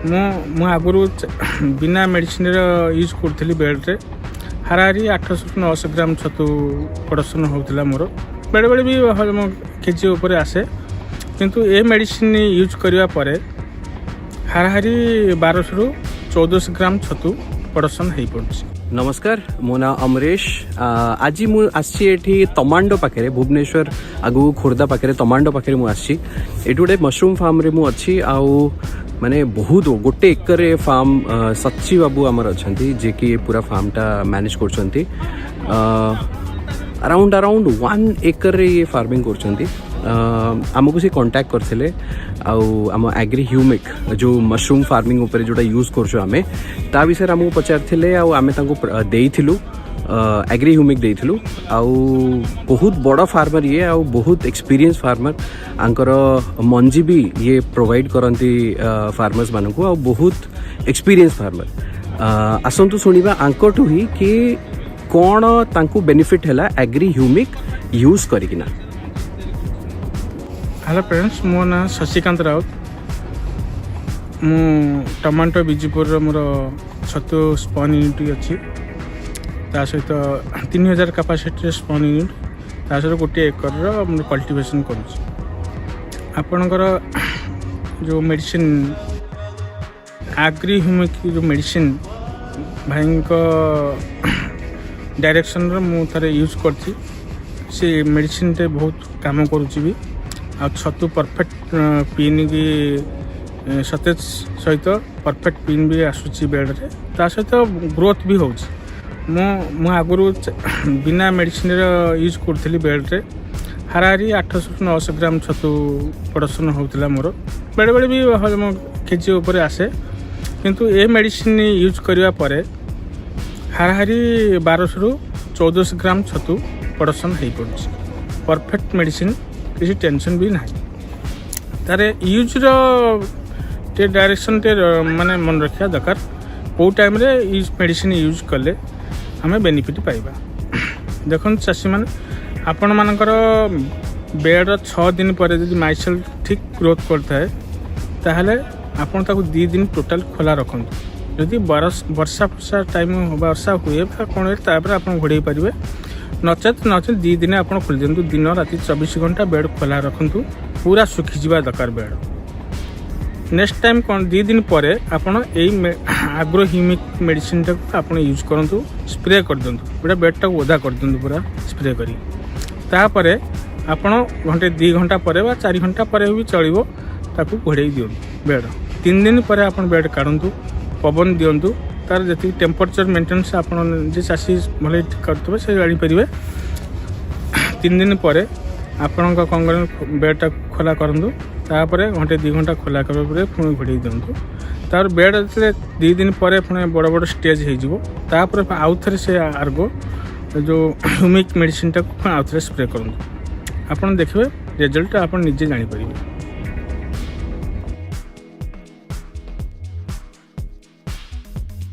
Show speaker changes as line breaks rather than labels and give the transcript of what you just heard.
ମୁଁ ଆଗରୁ ବିନା ମେଡ଼ିସିନ୍ ୟୁଜ୍ କରୁଥିଲି ବେଡ଼୍ରେ ହାରାହାରି 800-900 ଗ୍ରାମ ଛତୁ ପ୍ରଡ଼କ୍ସନ୍ ହେଉଥିଲା ମୋର। ବେଳେବେଳେ ବି କେଜି ଉପରେ ଆସେ, କିନ୍ତୁ ଏ ମେଡ଼ିସିନ୍ ୟୁଜ୍ କରିବା ପରେ ହାରାହାରି 1200-1400 ଗ୍ରାମ ଛତୁ ପ୍ରଡ଼କ୍ସନ୍ ହେଇପଡ଼ୁଛି।
नमस्कार, मो ना अमरेश। आज मु आसी तमांडो पाखे भुवनेश्वर आगु खोर्धा पाखे तमांडो पाखे मु आसी गोटे मशरूम फार्म रे मु अच्छी आउ माने बहुत गोटे एकर फार्म सच्ची बाबू आमर अच्छा जे कि पूरा फार्म टा मैनेज कर अराउंड 1 एकर ये फार्मिंग कर आमको से कांटेक्ट करथिले आम एग्री ह्यूमिक जो मशरूम फार्मिंग ऊपर जोटा यूज करछो आमे ता विषय आमको पचारथिले आमे तांको देइथिलु एग्री ह्यूमिक देइथिलु बहुत बड़ा फार्मर ये बहुत एक्सपीरियंस फार्मर आंकर मंजी भी ये प्रोवाइड करंती फार्मर्स मानकु बहुत एक्सपीरियंस फार्मर आसंतु सुनिबा आंकटू ही कि कौन तांको बेनिफिट हैला एग्री ह्यूमिक यूज करिकिना।
हेलो फ्रेंड्स, मो ना शशिकांत राउत। मु टमाटो बिजीपुर मोर छतु स्पन यूनिट अच्छी सहित 3000 कैपेसिटी स्पन यूनिट सहित गोटे एकर कल्टिवेशन करुँच। आपणकर जो मेडिसिन एग्री ह्यूमिक जो मेडिसिन भाई डायरेक्शन मु थारे यूज करती से मेडिसिन टे बहुत काम करुँच भी आ छतु परफेक्ट पिन की सतेज सहित परफेक्ट पिन भी आसूची बेड्रे ता सहित ग्रोथ भी हो। मु आगुरी बिना मेडिसिन यूज करूँ बेड्रे हाराहारि 800-900 ग्राम छतु प्रडक्शन होता मोर। बेले भी केजी उपर आसे, किंतु ए मेडिसिन यूज करने पर हाराहारि 1200-1400 ग्राम छतु प्रडक्शन हो पड़ुछि। परफेक्ट मेडिसिन, किसी टेंशन भी ना तार यूज टे डायरेक्शन टे माने मन रखा दरकार कौ टाइम रे यूज मेडिसिन यूज कले हमें बेनिफिट पाइबा। देखो चाषी मैंने आपण मानकर बेड 6 दिन पर जब माइसेल ठीक ग्रोथ करता है ताहले आपण ताको 2 दिन टोटाल खोला रखंतु। जदि वर्षा फर्षा टाइम वर्षा हुए कौन तापर आप घोड़े पारे नचेत 2 दिन आप खोल दिंतु। दिन राति 24 घंटा बेड खोला रखंतु, पूरा सुखीजा दरकार बेड। नेक्स्ट टाइम कौन 2 दिन पर आपड़ एग्रो ह्यूमिक मेडिसिन टाक आप यूज करूँ, स्प्रे कर दिंतु, गोटे बेड टाक ओदा कर दिंतु पूरा स्प्रे करी। तापर आपड़ घंटे 2 घंटा पर 4 घंटा पर भी चलो ताकू घोड़े दिंतु बेड। 3 दिन पर आप बेड काढ़ु, पवन दिंतु, तार जी टेम्परेचर मेन्टेनेंस आप चाषी भले करेंगे से जापर। 3 दिन पर आपण कौन बेडटा खोला करूँ, तापर घंटे 2 घंटा खोला कर पुणी घोड़े दिंतु। तार बेड जो 2 दिन पर पुणी बड़ बड़ स्टेज होपर आउ थे से आर्गो जो ह्यूमिक मेडिसिन टाक आउ थे स्प्रे करूँ। आप देखिए रिजल्ट आप निजे जापर।